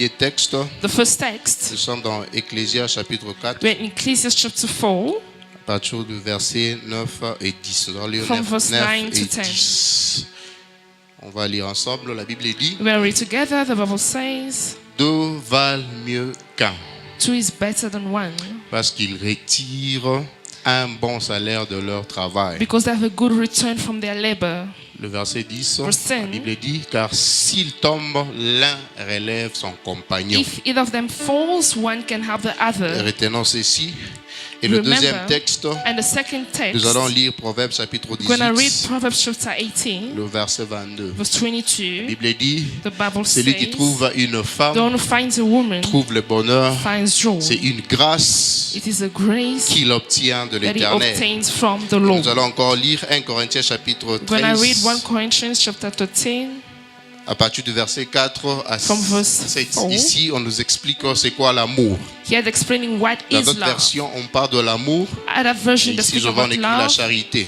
Texte, The first text, nous sommes dans Ecclésias chapitre 4, we're in Ecclesiastes chapter 4, à partir du verset 9 et 10. Nous allons lire from 9, verse 9 9 et to 10. 10. On va lire ensemble. La Bible dit We'll read together. The Bible says, deux valent mieux qu'un, two is better than one, parce qu'ils retirent un bon salaire de leur travail. because they have a good return from their labor. Le verset 10, Verse la 10. Bible dit, car s'il tombe, l'un relève son compagnon. If either of them falls, one can help the other. Retenons ceci. Et le Remember, deuxième texte, And the second text, nous allons lire Proverbes chapitre we're going to read 18, Proverbs chapter 18, le verset 22. verse La 22. Bible dit, The Bible celui qui says, trouve une the femme one who finds a woman trouve le bonheur. finds joy. C'est une grâce It is a grace qu'il obtient de that he l'Éternel. obtains from the Lord. Nous allons encore lire 1 Corinthiens chapitre When I read 1 13, Corinthians chapter 13, à partir du verset 4 à From verse 7. 4. Ici, on nous explique c'est quoi l'amour. here explaining what Dans is d'autres love. versions, on parle de l'amour. Other version Et that ici, speaks je vais en about écrire la love. charité.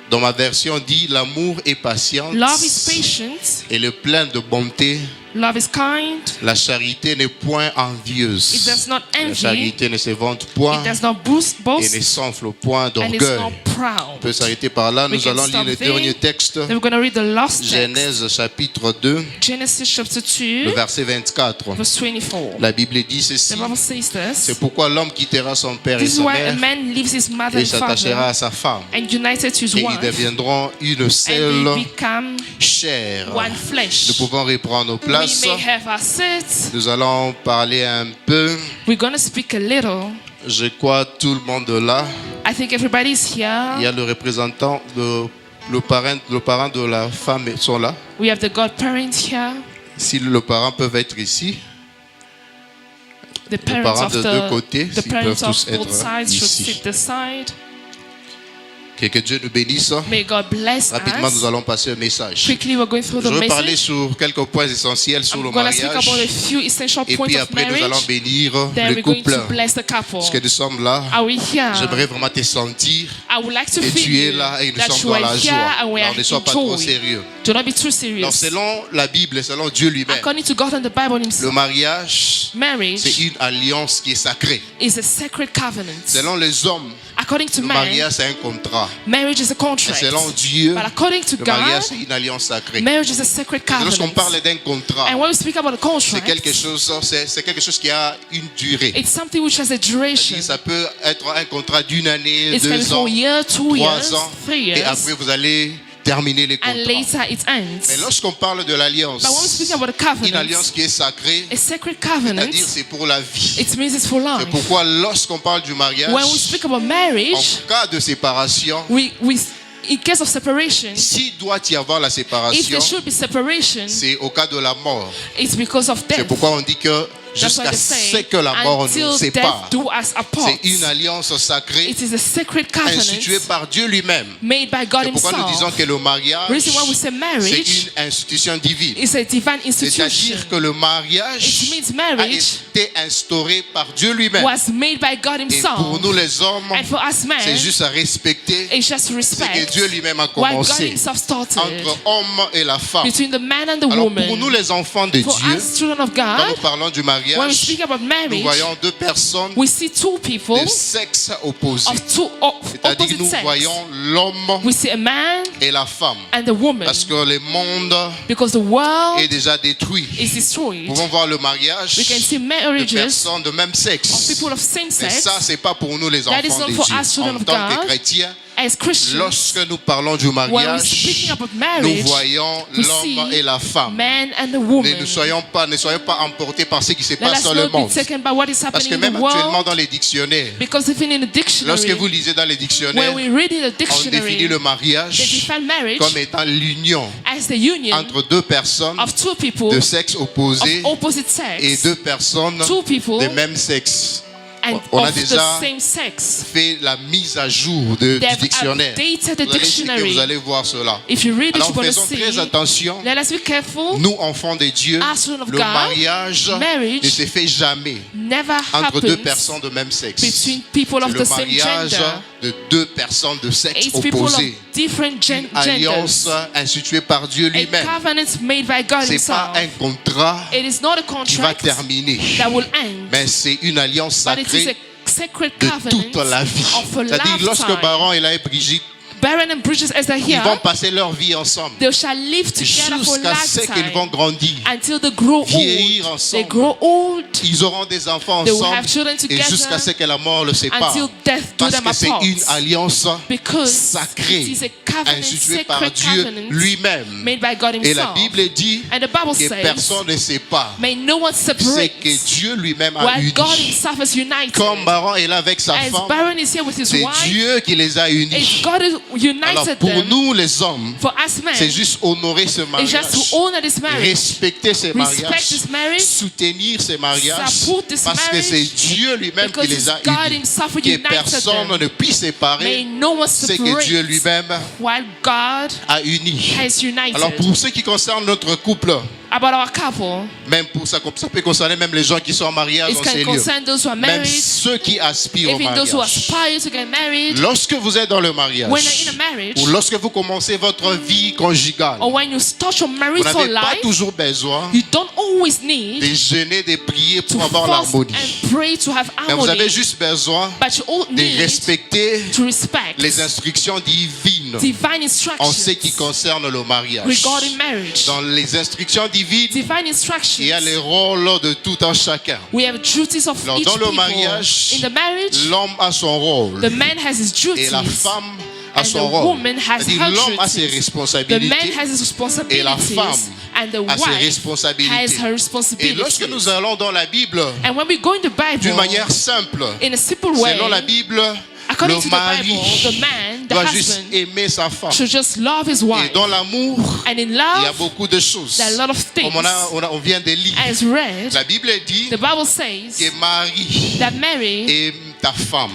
Dans ma version, on dit l'amour est patient Love is patient. et le plein de bonté. Love is kind. La charité n'est point envieuse. It does not La envy. charité ne se vante point It does not boast, et ne s'enfle point and it's d'orgueil. not On proud. peut s'arrêter par là. We Nous can allons lire stop le there. dernier texte. Then we're going to read the last text. Genèse chapitre 2, Genesis chapter le 2, verset 24. verse 24. La Bible dit ceci. The Bible says C'est this. pourquoi l'homme quittera son père et This is sa why a mère man leaves his mother et and s'attachera father à sa femme. and united to his Et ils wife, deviendront une and seule they become chair. one Nous flesh. pouvons reprendre nos We places. may have our seats. Nous allons parler un peu. We're going to speak a little. Je crois tout le monde là. I think everybody's Il y here. a le représentant, le parent de la femme sont là. We have the godparents here. Si le parent peut être ici, The parents parents of de deux côtés, the s'ils parents peuvent of tous both être sides should ici. sit aside. que Dieu nous bénisse. May God bless Rapidement, nous us. allons passer un message. Quickly, we're going through Je the veux parler message. sur quelques points essentiels sur le I'm going to speak mariage. about a few essential Et points puis of après, nous allons marriage. bénir Then le we're going couple. to bless the couple. Parce que nous sommes là. Are we here? J'aimerais vraiment te sentir. I would like to Et feel tu es you là et nous that sommes you dans are la here joie. and we Alors are ne sois pas trop enjoying. sérieux. Do not be too Donc serious. selon la Bible, selon Dieu lui-même, According to God and the Bible le himself, mariage, marriage c'est une alliance qui est sacrée. is a sacred covenant. Selon les hommes, According to le man, mariage c'est un contrat. marriage is a Et contract. selon Dieu, But according to le God, mariage c'est une alliance sacrée. marriage is a sacred Et lorsqu'on covenant. parle d'un contrat, And when we speak about a c'est contract, quelque chose qui a une durée. it's something which has a duration. Ça peut être un contrat d'une année, It can be 2 for a ans, year, 2 3 years, ans, 3 et years, après vous allez terminer les and contrats. later it ends. Mais lorsqu'on parle de l'alliance, But when we speak about a une alliance covenant, qui est sacrée, a sacred covenant, c'est-à-dire c'est pour la vie. it means it's for C'est life. pourquoi lorsqu'on parle du mariage, When we speak about marriage, en cas de séparation, in case of separation, s'il doit y avoir la if séparation, there should be separation, c'est au cas de la mort. it's because of C'est death. pourquoi on dit que That's why jusqu'à they ce say, que la mort nous until sépare. death do us apart. C'est une alliance sacrée It is a sacred instituée covenant par Dieu lui-même. made by God C'est pourquoi nous disons himself. que le mariage, Reason why we say c'est marriage une institution divine. is a divine institution. C'est-à-dire que le mariage It means a marriage été instauré par Dieu lui-même. was made by God Et himself. pour nous les hommes, And for us men, c'est juste à respecter it's just ce que respect Dieu lui-même a what God commencé himself started entre homme et la femme. between the man and the Alors woman. pour nous les enfants de For Dieu, us children of quand nous God, parlons du when we mariage, speak about nous marriage, voyons deux personnes we see two people de sexe opposé. of two C'est-à-dire que opposite nous sex. voyons l'homme We see a man et la femme. and the woman, Parce que le monde because the world est déjà détruit. is destroyed. Nous pouvons voir le mariage We can see de marriages personnes de même of sexe. people of same Mais sex. ça, c'est pas pour nous les That is enfants not de for Dieu. us, children En of tant que God. chrétiens, As Christians, lorsque nous parlons du when we're mariage, speaking about nous marriage, voyons we l'homme see et la femme. man and the Ne woman. soyons pas emportés par ce qui se Let passe us dans le not be monde. taken by what is Parce happening que in même the actuellement world. dans les dictionnaires, Because even in the lorsque dictionary, vous lisez dans les when dictionnaires, we read in the on définit dictionary, le they mariage define marriage comme étant l'union as the union entre deux personnes of two people de sexe opposé of opposite et sex, deux personnes two people de même sexe. and On a of the déjà same sex. fait la mise à jour du They've dictionnaire. updated the Vous allez, dictionary. vous allez voir cela. If you read it, Alors you're going to faisons see. très attention. Let us be careful. Nous, enfants de Dieu, As children of le God, mariage marriage ne se fait jamais Never entre deux happens personnes de même sexe. between people of Le the same mariage gender. de deux personnes de sexe It's people of opposés. different Une alliance genders. instituée par Dieu A lui-même. covenant made by God C'est pas himself. un contrat It is not a qui va contract terminer, that will end, mais c'est une alliance but it is sacrée a sacred de covenant toute la vie. of a C'est-à-dire, lorsque lifetime. Baron et là et Brigitte, Baron and Bridges, as they're ils here, vont passer leur vie ensemble they shall live together for jusqu'à ce qu'ils vont lifetime grandir, until they grow vieillir old. ensemble. They grow old Ils auront des enfants They will ensemble have children et together jusqu'à ce que la mort le sépare. until death do Parce them que c'est apart. une alliance Because sacrée, it is a covenant, instituée par sacred Dieu covenant lui-même. made by God Et la himself. Bible dit And the Bible que says, personne ne sépare. may no one C'est separate que Dieu lui-même a while uni. God himself is united. Comme Baron est là avec sa As femme, Baron is here with his c'est wife, Dieu qui les a unis. it's God who Alors united pour them. nous les hommes, For us men, c'est juste honorer ce it's mariage, just to honor this marriage, respecter ces respect mariages, this marriage, soutenir ces mariages, support this parce que marriage, c'est Dieu lui-même qui because les it's a God unis. himself who Que united personne them. ne puisse May séparer no one ce que separate Dieu lui-même while God a uni. has united. Alors pour ce qui concerne notre couple, About our couple, même pour ça, ça peut concerner même les gens qui sont en mariage it dans can ces lieux, concern those who are même married, ceux qui aspirent au even those who mariage. aspire to get married, Lorsque vous êtes dans le mariage, when you're in a marriage, ou lorsque vous commencez votre vie conjugale, or when you start your vous marital n'avez pas life, toujours besoin you don't always need de jeûner, de prier to pour avoir fast l'harmonie. and pray to have Mais vous avez harmony, juste besoin but you all de need respecter to respect les instructions divines divine en ce qui instructions concerne le mariage. regarding marriage. Dans les instructions divines, Divine il y a instructions. les rôles de tout un chacun. We have duties of Alors, each dans le people. mariage, In the marriage, l'homme a son rôle the man has his duties, et la femme a and son the rôle. woman has C'est-à-dire, her l'homme a ses duties. The responsabilités man has his et la responsibilities, femme and the a ses wife responsabilités. has her Et responsibilities. lorsque nous allons dans la Bible, And when we go in the d'une Bible, manière simple, in a simple way, selon la Bible, according le to the Bible, mari the man, the doit juste husband, aimer sa femme. should just love his Et wife. dans l'amour, And in il y a love, beaucoup de choses. there are a lot of things. Comme on vient de lire. As read, La Bible dit the Bible says que Marie that Mary, aime ta femme.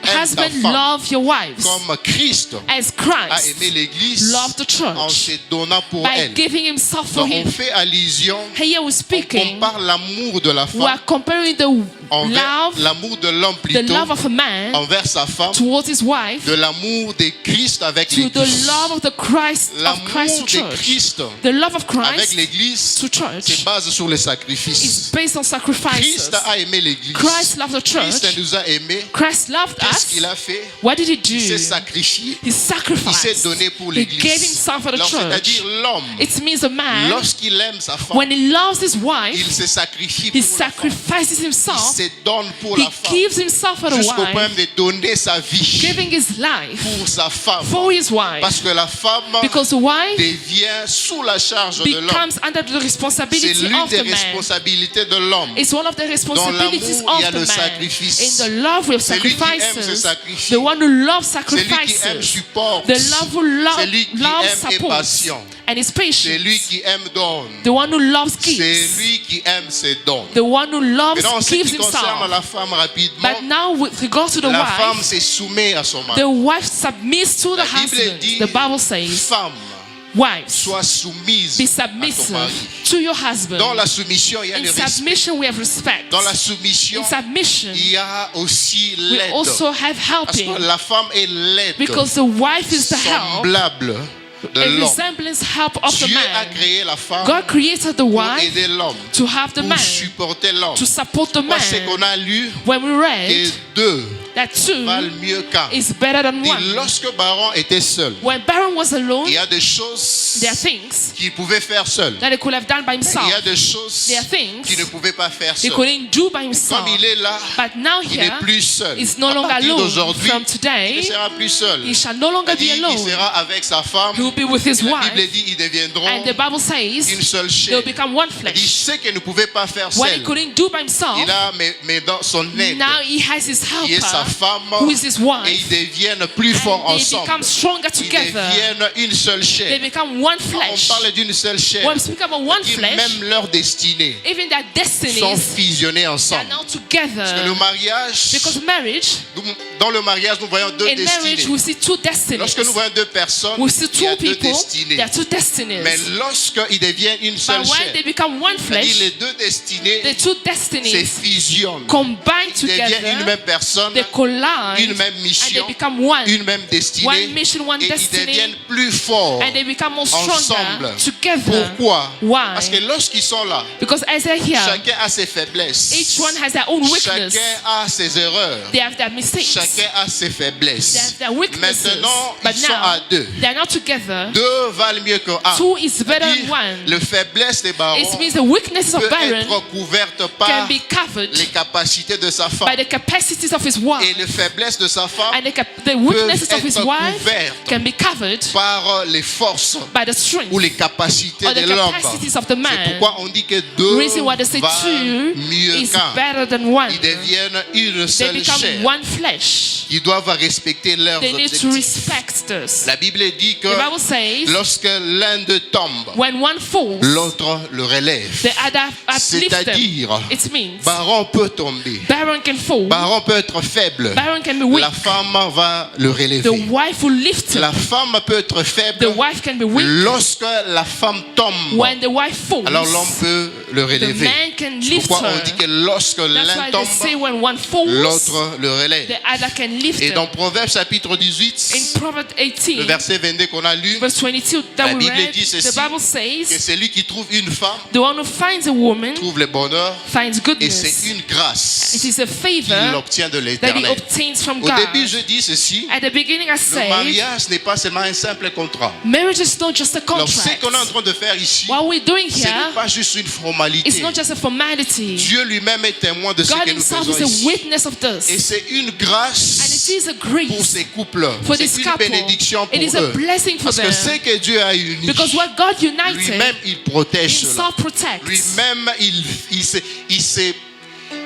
Aime ta husband, femme love your wives comme Christ as a Christ aimé l'Église loved the en se church donnant pour by elle. giving himself for Donc on him. fait allusion, Here we're on speaking, compare l'amour de la we femme are comparing the envers love, l'amour de l'homme the plutôt love of a man envers sa femme, towards his wife, de l'amour de Christ avec to the l'Église. love of the Christ L'amour to de church. Christ The love of avec Christ l'Église to se church base sur le is sacrifice. based on sacrifices. Christ a aimé l'Église. Christ loved the Christ church. nous a aimés. Christ loved Qu'est-ce us. qu'il a fait? What did he Il s'est do? sacrifié. He Il s'est sacrificed. donné pour He gave l'Église. himself for the Alors, church. c'est-à-dire l'homme, It means a man, lorsqu'il aime sa femme, when he loves his il wife, se sacrifie he pour la femme. sacrifices Il himself. se donne pour He la femme. gives himself for the Jusqu'au point wife, de donner sa vie giving his life pour sa femme. for his wife. Parce que la femme Because the wife devient sous la charge de l'homme. becomes under the C'est responsibility l'une of des the man. responsabilités de l'homme. It's one of the responsibilities l'amour, il y a of le the man. sacrifice. In the love we have C'est lui qui aime se sacrifices. sacrifier. The one who loves C'est lui qui aime sacrifices. supporte. The love who C'est lui qui loves aime est supports. patient. And is C'est lui patient. qui aime donne. The one who loves C'est gives. lui qui aime ses dons. The one who loves Maintenant, en ce gives qui concerne himself. la femme rapidement, But now with regard to the la femme wife, se soumet à son mari. the wife submits to the La Bible husband. dit, The Bible says, femme, wives, sois soumise be à ton submissive mari. to your husband. Dans la soumission, il y a In le respect. submission we have respect. Dans la soumission, In submission il y a aussi we l'aide. also have Parce helping. que la femme est l'aide Because the wife is the help, semblable de a l'homme. resemblance help of the Dieu a man. créé la femme God created the pour wife aider l'homme, to have the pour man, supporter l'homme. to support the Moi, c'est qu'on man. a lu When we que read deux that two valent mieux qu'un. is better than Et one. lorsque Baron était seul, When Baron was alone, il y a des choses there are things qu'il pouvait faire seul. that he could have done by Il y a himself. des choses There are things qu'il ne pouvait pas faire He seul. couldn't do by himself. Comme il est là, But now il n'est here, plus seul. he's no À longer partir alone. d'aujourd'hui, From il ne today, sera plus seul. he shall no longer be Il alone. sera avec sa femme. He will be with his La wife. Bible dit ils deviendront And the Bible says une seule they chair. will become one Il dit flesh. ce qu'il ne pouvait pas faire What seul. he couldn't do by himself, Il a mais dans son aide, now he has his qui est sa helper, femme, who is his et wife, ils deviennent plus forts and they ensemble. become stronger Ils together. deviennent une seule They chair. become one On flesh. parle d'une seule chair. When we speak about one Qui flesh, même leur destinée even their sont destinies fusionnés are ensemble. now Parce que le together. mariage, Because marriage, dans dans le mariage, nous voyons deux In marriage, destinées. we see two destinies. Lorsque nous voyons deux personnes, We see il y a two deux people. destinées. There are two destinies. Mais lorsqu'ils deviennent une seule But when chair, they become one c'est-à-dire flesh, les deux destinées the two se destinies fusionnent. combine Ils deviennent une together. même personne, They collide une même and mission, they become one. une même destinée, One mission, one et ils destiny. deviennent plus forts And they become more stronger ensemble. together. Pourquoi? Why? Parce que lorsqu'ils sont là, Because as they're here, chacun a ses faiblesses, each one has their own weakness. chacun a ses erreurs, They have their mistakes. chacun a ses They faiblesses. have their weaknesses. Maintenant, But ils sont à now, deux. they're not together. Deux valent mieux que un. Two is better C'est-à-dire, than one. le faiblesse des barons It means the weaknesses of peut Baron être couverte can par be covered les capacités de sa femme. by the capacities of his wife. Et les faiblesses de sa femme And the weaknesses of his être wife couvertes can be covered par les forces by the strength ou les capacités or de the l'homme. capacities of the C'est man. pourquoi on dit que deux Reason why they say valent two mieux is qu'un. better than one. Ils deviennent une They seule become chair. one flesh. Ils doivent respecter leurs They need to objectifs. respect this. La Bible dit que The Bible says lorsque l'un d'eux tombe, when one falls, l'autre le relève. the other uplifts them. C'est-à-dire, It means Baron peut tomber, Baron can fall, Baron peut être faible, Baron can be weak. la femme va le The relever. wife will lift him. La femme peut être The faible wife can be weak. lorsque la femme tombe. When the wife falls, Alors l'homme peut le the relever. man can C'est lift pourquoi on her. dit que lorsque That's l'un why they tombe, say when one falls, l'autre le relève. the other can lift Et him. dans Proverbes chapitre 18, In Proverbs le 18, verset 22 qu'on a lu, verse 22 that La we Bible read, dit ceci, the Bible que says, celui qui trouve une femme the one who finds a woman trouve le bonheur finds et goodness. c'est une grâce It is a qu'il favor obtient de that he l'Éternel. obtains from Au God. début, je dis ceci, At the beginning, I le said, mariage n'est pas seulement un simple contrat. marriage is not just a Alors, ce contract. qu'on est en train de faire ici, What we're doing ce n'est here, pas juste une formalité. it's not just a formality. Dieu lui-même est témoin de ce God que nous himself faisons is a ici. witness of Et this. c'est une And it grâce is a pour grace ces couples. for this C'est une couple. bénédiction pour It is a eux. blessing for Parce que ce them. que Dieu a uni, Because what God united, lui-même, il protège cela. himself protects. Lui-même,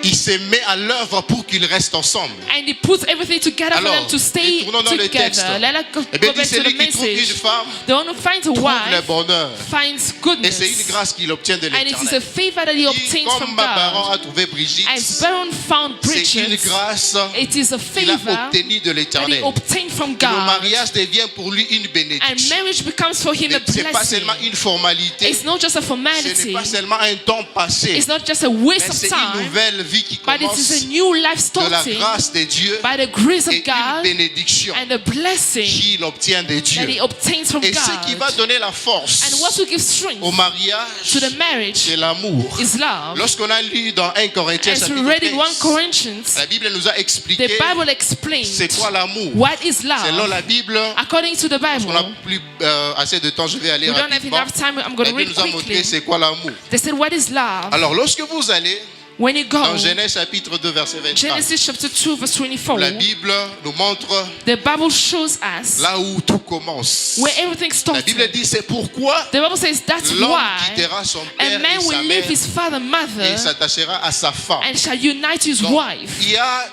il se met à l'œuvre pour qu'ils restent ensemble. And he puts everything together for Alors, them to stay retournons dans le texte. together. Let us go Eh bien, back dit to the celui qui trouve une message. femme The one who finds a trouve le wife bonheur. finds Et c'est une goodness. grâce qu'il obtient de And it is a l'Éternel. favor that he Qui, obtains from comme Baron God. a trouvé Brigitte, As Baron found c'est une Bridget, grâce it is a qu'il a favor obtenue de that he l'Éternel. obtained from Le God. mariage devient pour lui une And bénédiction. marriage becomes for him a Ce n'est pas blessing. seulement une formalité, It's not just a ce n'est formality. pas seulement un temps passé, It's not just a mais waste of c'est une time. nouvelle vie qui But it is commence a new life de la starting grâce de Dieu by the grace of et une God bénédiction and a blessing qu'il obtient de that Dieu. he obtains from Et ce qui va God. donner la force And what will give strength au mariage, to the marriage c'est l'amour. is love. Lorsqu'on a lu dans 1 Corinthiens As we chapitre read in 1 13, Corinthians, la Bible nous a the expliqué Bible explains c'est quoi l'amour. what is Selon love. la Bible, According to the on n'a Bible, plus assez de temps, je vais aller we don't have rapidement. enough time. I'm La going to Bible read nous a montré quickly. c'est quoi l'amour. They said, what is love? Alors lorsque vous allez When you go, dans Genèse chapitre 2 verset 24, Genesis chapter 2 verse 24, la Bible nous montre the Bible shows us là où tout commence. where everything La Bible started. dit c'est pourquoi The Bible says that's l'homme why quittera son a père et man sa will mère leave his father and et mother s'attachera à sa femme. and shall unite his Donc, wife. il y a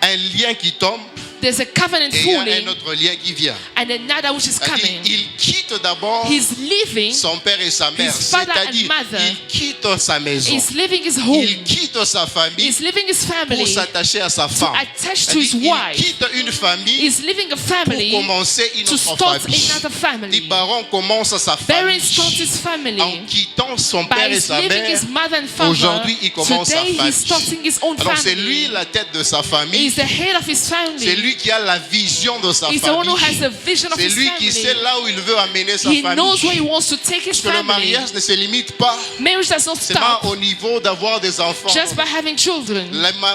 un lien qui tombe There's a covenant et il y a falling un autre lien qui vient. and another which is C'est-à-dire, coming. il quitte d'abord He's leaving, son père et sa mère. his father and C'est-à-dire, mother. il quitte sa maison. he's leaving his home, Il quitte sa famille he's leaving his pour family, s'attacher à sa femme. attach to his C'est-à-dire, wife. il quitte une famille he's leaving a pour family commencer une to autre start famille. another Les family. parents commencent sa Baron famille starts his en family quittant son père by et sa leaving mère. his mother and father. Aujourd'hui, il commence sa Today famille. he's starting his own Alors c'est lui family. la tête de sa famille. He's the head of his C'est family. lui qui a la vision de sa He's the one who famille. has the vision of C'est his lui qui sait family. là où il veut amener sa He knows where he famille. wants to take his Parce que le family. mariage ne se limite pas Marriage does not seulement stop au niveau d'avoir des enfants. just by having children.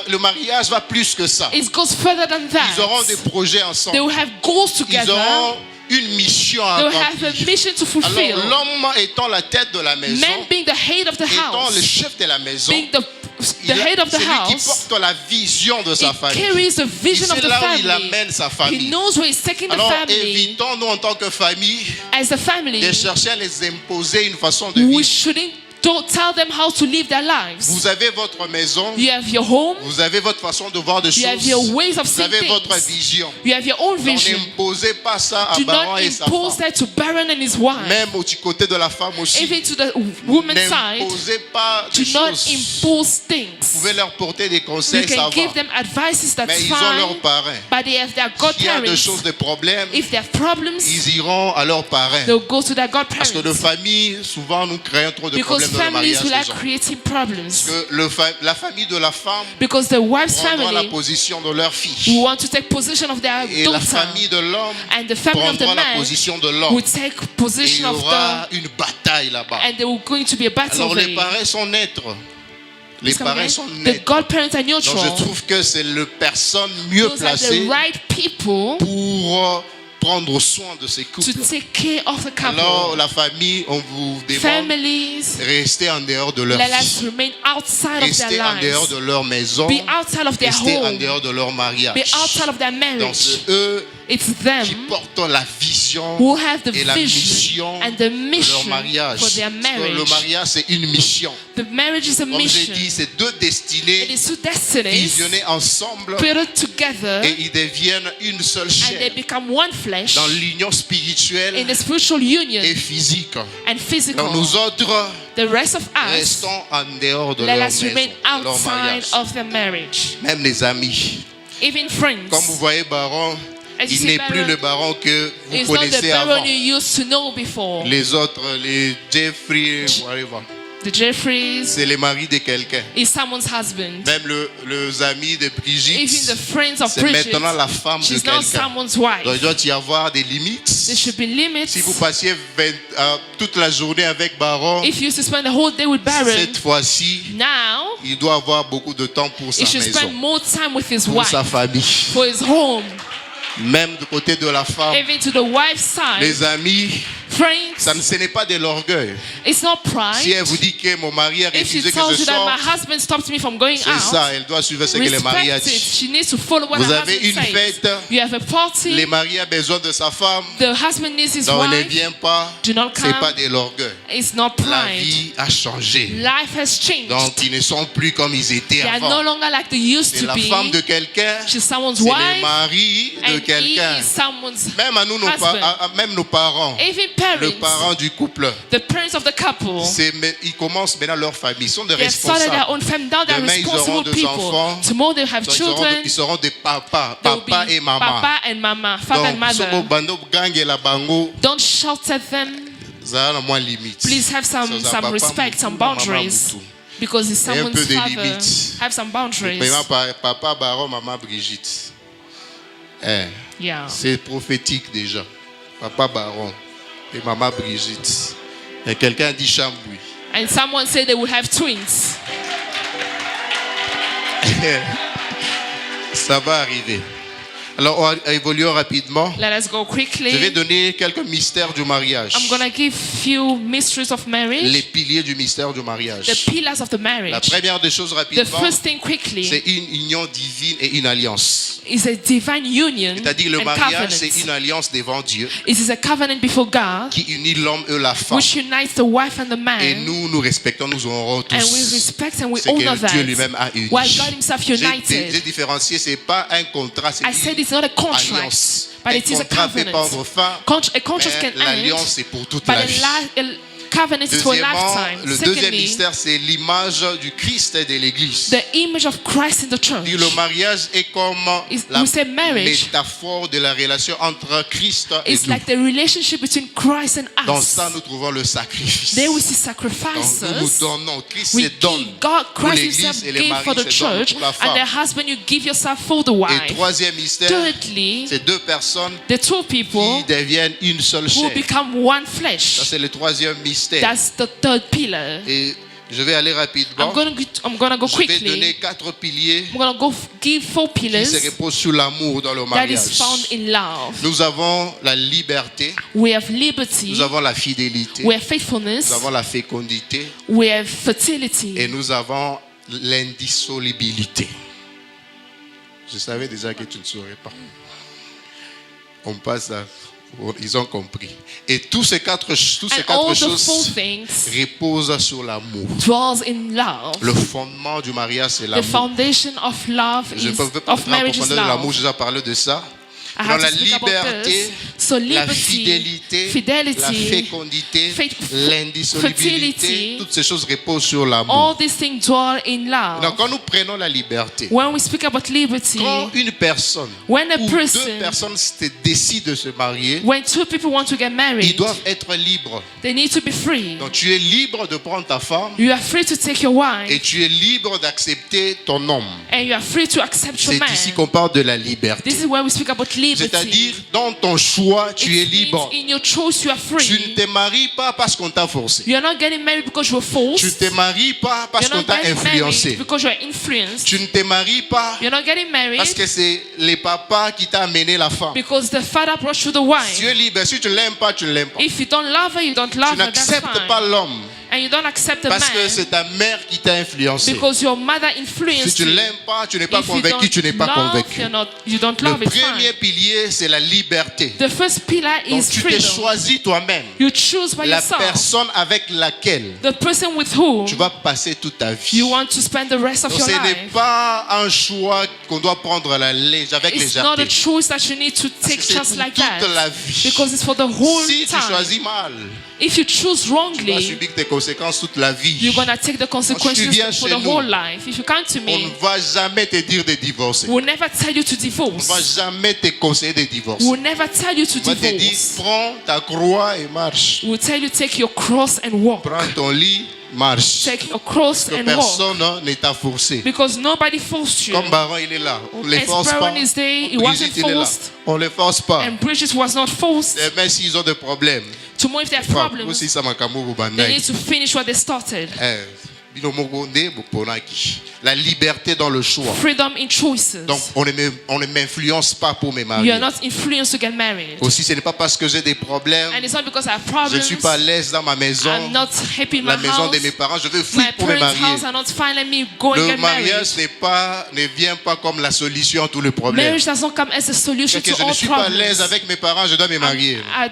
Le mariage va plus que ça. It goes further than Ils auront des that. projets They ensemble. will have goals Ils together. auront une mission à They will have a accomplir. mission to fulfill. Alors l'homme étant la tête de la maison, Man being the head of the étant le house, chef de la maison, being the head of the c'est lui qui house, porte la vision de sa it famille. carries the Il vision of sait the là où il family. amène sa He famille. knows where he's taking the Alors family. évitons nous en tant que famille As a family, de chercher à les imposer une façon de we vivre. shouldn't Don't tell them how to live their lives. Vous avez votre maison, You have your home. vous avez votre façon de voir des You have choses, your ways of vous seeing avez votre things. vision. You have your own vision. N'imposez pas ça à Do Baron not et sa impose femme. that to Baron and his wife. Même du côté de la femme aussi. Even to the woman's side, N'imposez pas do des not choses. impose Vous things. pouvez leur porter des You conseils, ça can va. give them advices, Mais that's ils ont leurs fine. parrains. But they have their S'il y a des godparents. choses, des problèmes, If they have problems, ils iront à leurs parrains. they'll go to their Parce que de godparents. famille, souvent nous créons trop de Because problèmes dans le families mariage will des are gens. creating problems. Que la famille de la femme Because the wife's prendra la family position de leur who fille. want to take possession of their Et la daughter, famille de l'homme and the family of the prendra la man position de will l'homme. take Et il possession y of aura the, une bataille là-bas. and there will going to be a battle Alors les there. parents sont neutres. Les parents sont The neutres. godparents are Donc je neutral. trouve que c'est la personne mieux Those are the placée right people pour prendre soin de ces to couples. take care of the Alors couple. la famille, on vous demande Families, rester en dehors de leur let vie. us remain outside of their Rester en dehors lives. de leur maison. Be outside of their Rester en home. dehors de leur mariage. Be outside of their Donc marriage. c'est eux It's qui them portent la vision who have the et la vision mission and the de leur mission mariage. for their Parce que le marriage. mariage, c'est une mission. The marriage is a Comme j'ai mission. dit, c'est deux It destinées is two destinies fusionnées ensemble put together, et ils deviennent une seule and they chair become one flesh dans l'union in spirituelle the spiritual union et physique. and physical. Donc nous autres, The rest of us, restons en dehors de let leur us maison, remain de leur outside mariage. of the marriage. Même les amis. Even friends. Comme vous voyez, Baron, As you il see, n'est Baron, plus le Baron que vous It's not the connaissez avant. Baron you used to know before. Les autres, les Jeffrey, whatever, The Jeffreys c'est les maris de quelqu'un. is someone's husband. Même les amis de Even the Brigitte, friends of c'est Bridget, maintenant la femme de she's now quelqu'un. someone's wife. Donc il doit y avoir des limites. There should be limits. Si vous passiez toute la journée avec Baron, If you used to spend the whole day with Baron, cette fois-ci, now il doit avoir beaucoup de temps pour sa he should spend maison, more time with his pour wife, sa famille. for his home. Même du côté de la femme, Even to the wife's side, les amis, friends, ce n'est pas de l'orgueil. it's not Si elle pride. vous dit que mon mari a If she refusé que tells je you that my sorte, husband stopped me from going c'est out, ça, elle doit suivre ce que le mari a respect it. dit. She needs to follow what Vous her avez husband une says. fête, You have a party. le mari a besoin de sa femme, The husband needs his donc ne wife. vient pas, Do not c'est come. pas de l'orgueil. It's not La pride. vie a changé. Life has changed. Donc ils ne sont plus comme ils étaient They are no avant. longer like they used C'est to la be. femme de quelqu'un, She's someone's c'est le wife, mari de and he quelqu'un. is someone's Même à nous, husband. même nos parents, Even le parents, parent du couple, the parents of the couple, ils commencent maintenant leur famille, ils sont des they have started their responsables. own family. Now they're Demain, ils auront responsible deux people. enfants. Tomorrow they have Donc, children. ils seront des papas, They will papa be et maman. Papa and mama, father and Donc, soki mother. bando gangela bango, Don't shout at them. zala na moins limite. Please have some papa respect, mutu, some maman boundaries. mutu. Because it's Et un peu someone's de father. limites. Have some boundaries. Maintenant, papa Baron, maman Brigitte. Yeah. C'est prophétique déjà. Papa Baron et maman Brigitte. Et quelqu'un dit Chambouy. And someone said they would have twins. Ça va arriver. Alors, évoluons rapidement. Let us go Je vais quickly. donner quelques mystères du mariage. I'm going to give few mysteries of Les marriage. piliers du mystère du mariage. The pillars of the La marriage. première des choses The rapidement, first thing quickly c'est une union divine et une alliance. is a divine union C'est-à-dire le and mariage, c'est covenant. une alliance devant Dieu It is a covenant before God qui unit l'homme et la femme. which unites the wife and the Et man. nous respectons, nous honorons And we tous respect and we ce honor que Dieu that. lui-même a uni. While God himself J'ai united. différencié, c'est pas un contrat, c'est I said une it's not a contract, alliance. but Un it is a contrat peut covenant. prendre fin, A contract mais can l'alliance end, c'est pour toute but la vie. a covenant is for a Deuxièmement, lifetime. le deuxième Secondly, mystère, c'est l'image du Christ et de l'Église. the image of Christ in the church. Le mariage est comme la we say marriage. métaphore de la relation entre Christ et It's nous. like the relationship between Christ and Dans us. ça, nous trouvons le sacrifice. There we see Donc, sacrifices. nous nous donnons. Christ We se donne give, God, pour Christ l'Église himself et les gave maris for the se donnent church, pour la and femme. the husband you give yourself for the Et wife. troisième mystère, Thirdly, c'est deux personnes the two qui people deviennent une seule who chair. become one Ça, flesh. c'est le troisième mystère. That's the third pillar. Et je vais aller rapidement. I'm gonna go Je vais quickly. donner 4 piliers I'm gonna go give 4 qui pillars se reposent sur l'amour dans le that mariage. is found in love. Nous avons la liberté, We have liberty, nous avons la fidélité, we have faithfulness, nous avons la fécondité we have fertility, et nous avons l'indissolubilité. Je savais déjà que tu ne saurais pas. On passe à Ils ont compris. Et tous ces quatre And quatre all the four choses things reposent sur l'amour. dwells in love. Le fondement du mariage, c'est The l'amour. foundation of love Je ne is peux pas of entrer en marriage is profondeur de l'amour, love. j'ai déjà parlé de ça. I Dans have la to speak about liberté, this. So la liberty, fidélité, la fidelity, fécondité, fertility, l'indissolubilité, toutes ces choses reposent sur l'amour. all these things dwell in Donc love. quand nous prenons la liberté, When we speak about liberty, quand une personne when a ou deux person, personnes décident de se marier, when two people want to get ils married, doivent être libres. they need to be free. Donc tu es libre de prendre ta femme You are free to take your et wife, tu es libre d'accepter ton homme. and you are free to accept your C'est ici man. qu'on parle de la liberté. This is where we speak about C'est-à-dire, liberty. dans ton choix, tu es It libre. means in your choice you are Tu ne free. te maries pas parce qu'on t'a forcé. You are not getting married because you were forced. Tu ne te maries pas parce You're qu'on not t'a getting married influencé. because you are influenced. Tu ne te maries pas You're not getting married parce que c'est les papas qui t'ont amené la femme. because the father brought you the Tu wife. es libre. Si tu ne l'aimes pas, tu ne l'aimes pas. If you don't love her, you don't Tu love her. That's n'acceptes pas fine. l'homme And you don't accept the parce que man c'est ta mère qui t'a influencé. because your mother Si influenced tu ne you. l'aimes pas, tu n'es pas If you convaincu, tu n'es pas don't love, convaincu. you don't Le love, it's premier fine. pilier, c'est la liberté. The first pillar Donc is tu t'es freedom. choisi toi-même You choose by la yourself personne avec laquelle the person with whom tu vas passer toute ta vie. you want to spend the rest of Donc your ce n'est life. pas un choix qu'on doit prendre avec It's not a légèreté. choice that you need to Parce take que c'est just pour like toute that. la vie. Because it's for the whole Si tu time. choisis mal, If you choose tu vas wrongly, subir tes conséquences toute la vie. you're going to take the consequences viens for chez the nous, whole life. If you come to On me, ne va jamais te dire de divorcer. we'll never tell you to On ne divorce. va jamais te conseiller de divorcer. We'll never tell you to On va te dire, divorce. prends ta croix et marche. We'll tell you take your cross and walk. Prends ton lit, marche. Take your cross Que and walk. personne ne t'a forcé. Because nobody forced you. Comme Baron, il est là. On ne les As force pas. Baron is there, he wasn't Brigitte, il est là. forced. On ne les force pas. And Bridget was not forced. Même s'ils ont des problèmes. Tomorrow, if they have Vous problems, aussi, ça m'a camou, vous they bandai. need to finish what they started. La liberté dans le choix. Freedom in choices. Donc, on ne m'influence pas pour me You marier. are not influenced to get married. Aussi, ce n'est pas parce que j'ai des problèmes, And it's not because I have je problems. ne suis pas à l'aise dans ma maison, I'm not happy in my la maison house. de mes parents, je veux My fuir pour me parents' marier. house are not fine. Let me go and Le get married. mariage ne vient pas comme la solution à tous les problèmes. Marriage does not come as a solution C'est que to je ne all suis pas à l'aise problems. avec mes parents, je dois me marier. I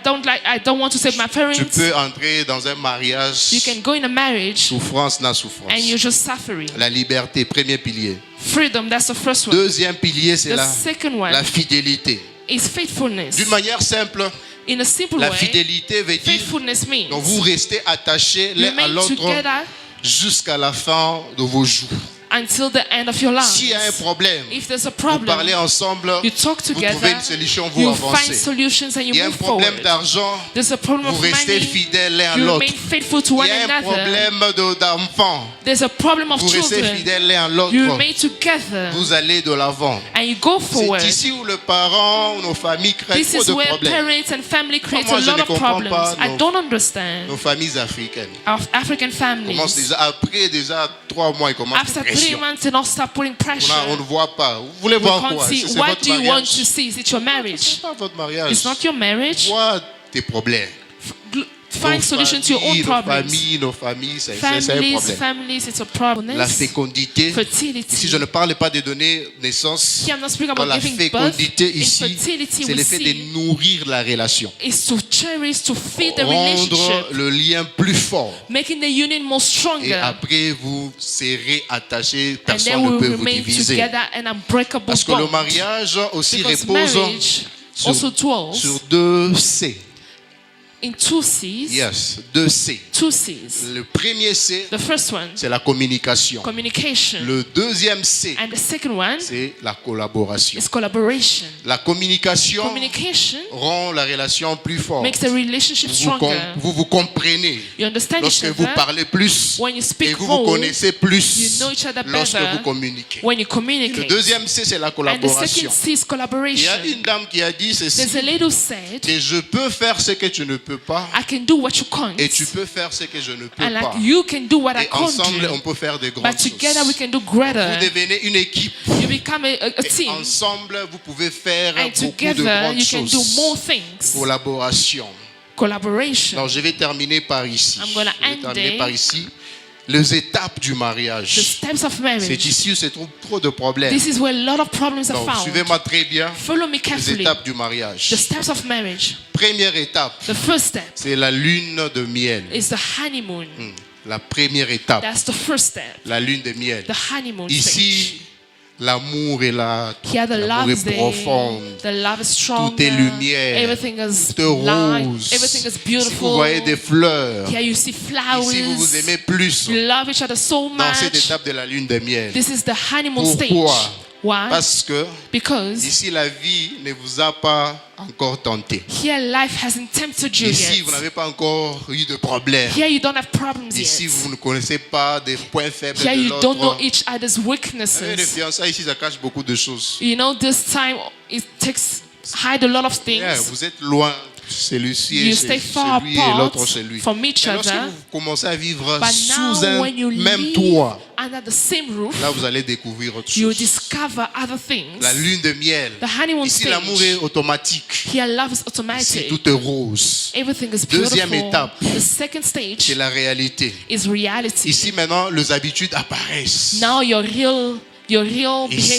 don't want to save my parents. Tu peux entrer dans un mariage, You can go in a marriage souffrance na souffrance. and you're just suffering. La liberté, premier pilier. Freedom, that's the first one. Deuxième pilier, c'est The la second one fidélité. is faithfulness. D'une manière simple, In a simple la way, fidélité veut dire faithfulness means donc vous restez attachés you l'un à remain l'autre together jusqu'à la fin de vos jours. until the end of your S'il y a un lives. problème, If there's a vous problem, parlez ensemble, you talk vous trouvez together, une solution, vous you find avancez. solutions and Il you y a un move problème forward. d'argent, There's a problem vous of restez money, fidèles l'un à you l'autre. remain faithful to Il one y a un another. problème d'enfants, There's a problem of vous restez children, fidèles l'un à you l'autre. remain together Vous allez de l'avant. and you go forward. C'est ici où le parent, nos familles créent This trop is de where problèmes. parents and family create Moi, a je lot ne of comprends problems. pas I nos- don't understand. Nos familles africaines Of African commencent families. déjà, après déjà 3 mois, ils commencent After la 3 pression. months, they don't start putting pressure. On ne voit pas. Vous voulez We voir can't quoi? see. C'est What votre do you want mariage. to see? Is it your marriage? C'est pas votre mariage. It's not your marriage. Vois tes problèmes. Find solution to your own problems. Nos familles, c'est un Families, problème. it's a problem. La fécondité. Fertility. Ici, je ne parle pas de donner naissance. Here I'm not speaking Dans about la giving birth. fécondité ici, Infertility, c'est we l'effet de see, nourrir la relation. is to cherish, to feed the Rendre relationship, le lien plus fort. making the union more Et stronger. après, vous serez attachés. And Personne then ne we peut vous remain diviser. together an unbreakable Parce que le bond. mariage aussi Because repose marriage also dwells sur 2 C. in 2 C's. Yes, 2 C. 2 C's. Le premier C, The first one, c'est la communication. communication. Le deuxième C, And the second one c'est la collaboration. is collaboration. La communication Communication rend la relation plus forte. makes the relationship stronger. Vous comprenez. You understand each Lorsque vous other parlez plus when you et speak vous more, connaissez plus you know each other lorsque better vous communiquez. when you Le communicate. deuxième C, c'est la And the collaboration. second C is Il y collaboration. a une dame qui a dit There's ceci, a lady who said, que je peux faire ce que tu ne peux pas I can do what you can't. et tu peux faire ce que je ne peux And like pas. you can do what I Et can't ensemble, on do. peut faire des grandes But together we choses. can do Vous greater. devenez une équipe. You become a Et team. ensemble, vous pouvez faire And beaucoup de together grandes you can do more choses. things. Collaboration. Collaboration. Alors, je vais terminer par ici. I'm gonna Je vais end terminer there. par ici. Les étapes du the mariage. steps of C'est marriage. ici où se trouvent trop de problèmes. This is where a lot of problems are Donc, found. suivez-moi très bien. Follow me Les carefully. étapes du mariage. The steps of marriage. Première étape, The first step c'est la lune de miel. is the honeymoon. La première étape, That's the first step. la lune de miel. The honeymoon stage. Ici, l'amour est là. Here the L'amour love est is there. profond. The love is stronger. Tout est lumière. Everything is Tout est light. rose. Everything is Si beautiful. vous voyez des fleurs, Here you see flowers. ici vous vous aimez plus You love each other so dans cette much. étape de la lune de miel. This is the honeymoon Pourquoi? stage. Why? Parce que Because ici la vie ne vous a pas encore tenté. here life hasn't tempted you Ici yet. vous n'avez pas encore eu de problème. Here you don't have problems Ici yet. vous ne connaissez pas des points faibles Here de you don't know l'autre. each other's Vous savez, les weaknesses. fiançailles ici ça cache beaucoup de choses. You know, this time it takes hide a lot of Yeah, things. vous êtes loin, celui-ci You et stay far celui et l'autre apart celui. from each Et lorsque other. vous commencez à vivre But sous now, un when you même live toit, under the same roof, là vous allez découvrir autre you chose. discover other things. La lune de miel. The honeymoon Ici stage. l'amour est automatique. Here love is Ici automatic. tout est rose. Everything is Deuxième beautiful. étape. The second stage C'est la réalité. is reality. Ici maintenant les habitudes apparaissent. Now your real Ici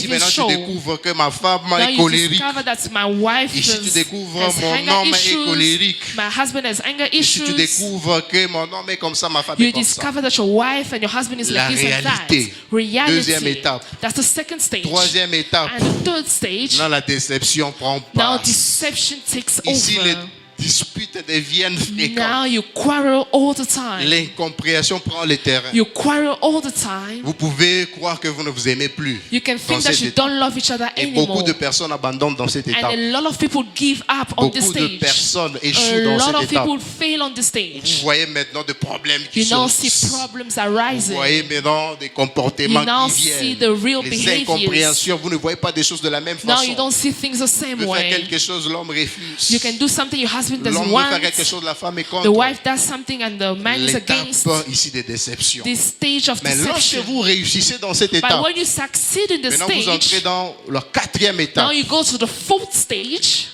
behavior maintenant tu show. découvres que ma femme Now est you colérique. discover that my wife Ici tu découvres has mon anger homme est issues. colérique. My husband has anger Ici tu issues. découvres que mon homme est comme ça, ma femme You est comme ça. discover that your wife and your husband is La like this and that. réalité. Reality. Deuxième étape. That's the second stage. Troisième étape. And the third stage. Là la déception prend Now part. deception takes Ici les over. disputes deviennent fréquentes. Now you quarrel all the time. L'incompréhension prend le terrain. You quarrel all the time. Vous pouvez croire que vous ne vous aimez plus. You can dans think that cette you étape. don't love each other Et beaucoup anymore. de personnes abandonnent dans cette And étape. a lot of people give up on this Beaucoup de stage. personnes A échouent dans lot cette of étape. people fail on this stage. Vous voyez maintenant des problèmes qui You now sont. see problems Vous arising. voyez maintenant des comportements You now qui see viennent. the real Les behaviors. incompréhensions. Vous ne voyez pas des choses de la même Now façon. you don't see things the same Vous faites way. quelque chose, l'homme refuse. You can do something your husband doesn't L'homme veut want. faire quelque chose, la femme est contre. The wife does something and the man is L'étape against. ici des déceptions. This stage of Mais lorsque deception. vous réussissez dans cette But étape, when you succeed in the maintenant vous entrez stage, dans la quatrième étape, now you go to the fourth stage.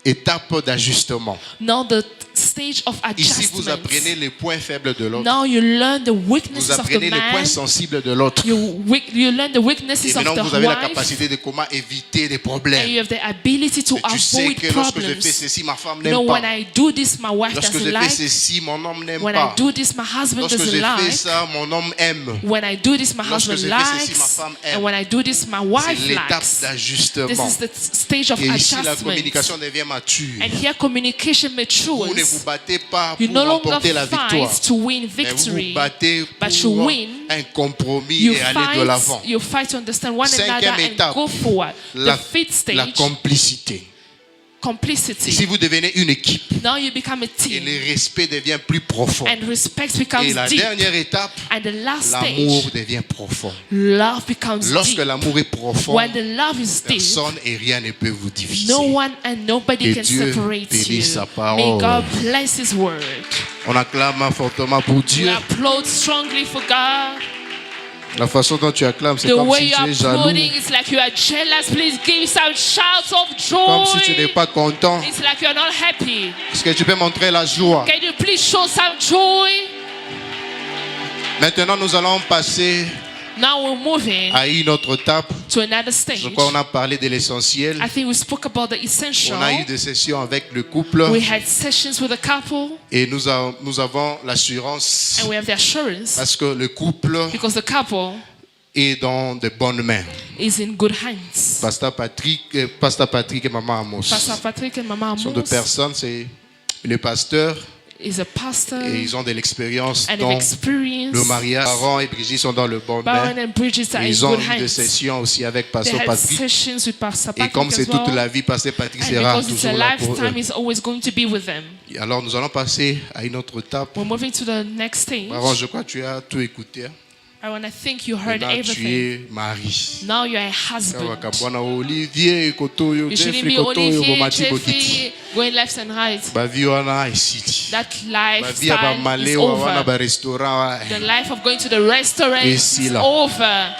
étape d'ajustement. Now the stage of Ici, vous adjustment. apprenez les points faibles de l'autre. Now you learn the Vous weaknesses of the apprenez les points man. sensibles de l'autre. You learn the weaknesses Et of maintenant, the vous avez la wife. capacité de comment éviter des And problèmes. you have the ability to Et tu sais avoid que lorsque je fais problems. ceci, ma femme You n'aime know, when pas. I do this, my wife Lorsque doesn't je fais like. ceci, mon homme n'aime When I pas. do this, my husband Lorsque doesn't je fais like. ça, mon homme aime. When I do this, my Lorsque husband je fais ceci, ma likes. femme aime. And when I do this, my C'est wife l'étape likes. This d'ajustement. is the stage of Et ici, la adjustment. communication devient mature. And here communication Vous ne vous matures. battez pas You pour no longer remporter la victoire. fight to win Mais vous victory, vous battez but you pour win. un compromis You et aller de l'avant. fight to understand one Cinquième another étape. and go forward. La, The fifth la stage, complicité. complicity. Ici, vous devenez une équipe Now you become a et team, le respect devient plus profond. and respect Et becomes la deep. dernière étape, And the last l'amour stage, devient profond. love becomes Lorsque deep. l'amour est profond, When the love is deep, personne et rien ne peut vous diviser. no one and nobody Que can Dieu separate bénisse you. sa May parole. God bless His word. On acclame fortement pour We Dieu. applaud strongly for God. La façon dont tu acclames, c'est The comme way si you tu are es jaloux, applauding is like you are jealous. Please give some shouts of comme si tu n'es joy. pas content. It's like you're not happy. Est-ce que tu peux montrer la joie? Can you please show some joy? Maintenant, nous allons passer Now we're moving à une autre étape. to another stage. Je crois qu'on a parlé de l'essentiel. I think we spoke about the essential. On a eu des sessions avec le couple We had sessions with a couple, et nous avons l'assurance and we have the assurance parce que le couple because the couple est dans de bonnes mains. is in good hands. Pasteur Patrick et Maman Amos. Pastor Patrick and Mama Ce sont deux Amos personnes, c'est le pasteur is a pastor et ils ont de l'expérience and dans an experience. le mariage. Aaron et Brigitte sont dans le bon Baron main. and Bridget are in Ils ont good eu des hands. sessions aussi avec They Pasteur had Patrick. sessions with Pastor Et Patrick comme as c'est toute well. la vie, Pasteur Patrick And sera because it's a toujours là pour eux. lifetime, is always going to be with them. Alors nous allons passer à une autre étape. We're moving to the next stage. Aaron, je crois que tu as tout écouté. hein. I want to think you heard Maintenant, tu everything. es mari. Now you're a husband. Bwana Olivier, Kotoyo, You shouldn't Jeffrey be Kotoyo, Olivier, Bomati Bokiti. Jeffrey, going left and right. Bavi wana esili. That Bavi ya lifestyle is bamalewa wana over. ba restaurant. The life of going to the restaurant Ici, is là. over.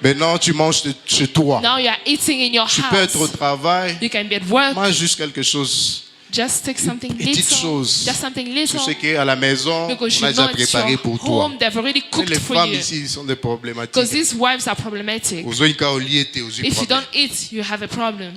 Maintenant, tu manges chez toi. Now you're eating in your Tu peux être au house. travail. You can be at work, Mange juste quelque chose. Just take something petite little. chose. Just something Tu little. sais qu'à la maison, Because on a you know déjà it's préparé your pour toi. home. They've already Et cooked les for femmes you. ici sont des problématiques. Because these wives are problematic. Aux autres cas, au lieu de aux If you problèmes. don't eat, you have a problem.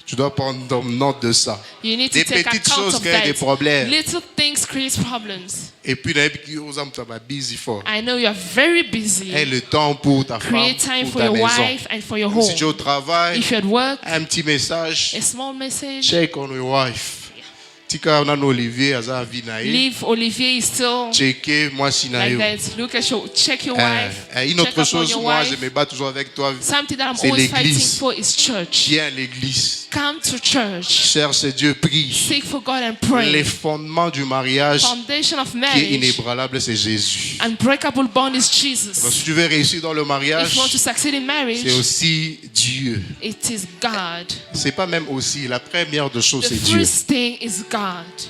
Tu dois prendre note de ça. You need Des to take petites account choses of créent des that. problèmes. Little things create problems. Et puis, là, aux hommes, tu vas busy fort. I know you are very busy. Et le temps pour ta femme, Create time pour for ta your maison. wife and for your Si tu es home. au travail, If you're at work, un petit message. a small message. Check on your wife. Tika on a Olivier aza vinae. Leave Olivier is still Checker moi si na like yo. that. Look at your, check your wife. Une Check autre up on chose, your moi wife. je me bats toujours avec toi. Something that I'm C'est always fighting l'église. for is church. Viens à l'église. Come to church. Cherche Dieu, prie. Seek for God and Les pray. fondements du mariage Foundation of qui est marriage, inébranlable, c'est Jésus. unbreakable bond is Donc, si Jesus. tu veux réussir dans le mariage, If you want to succeed in c'est marriage, aussi Dieu. it is God. C'est pas même aussi. La première des choses, The c'est Dieu. first thing is God.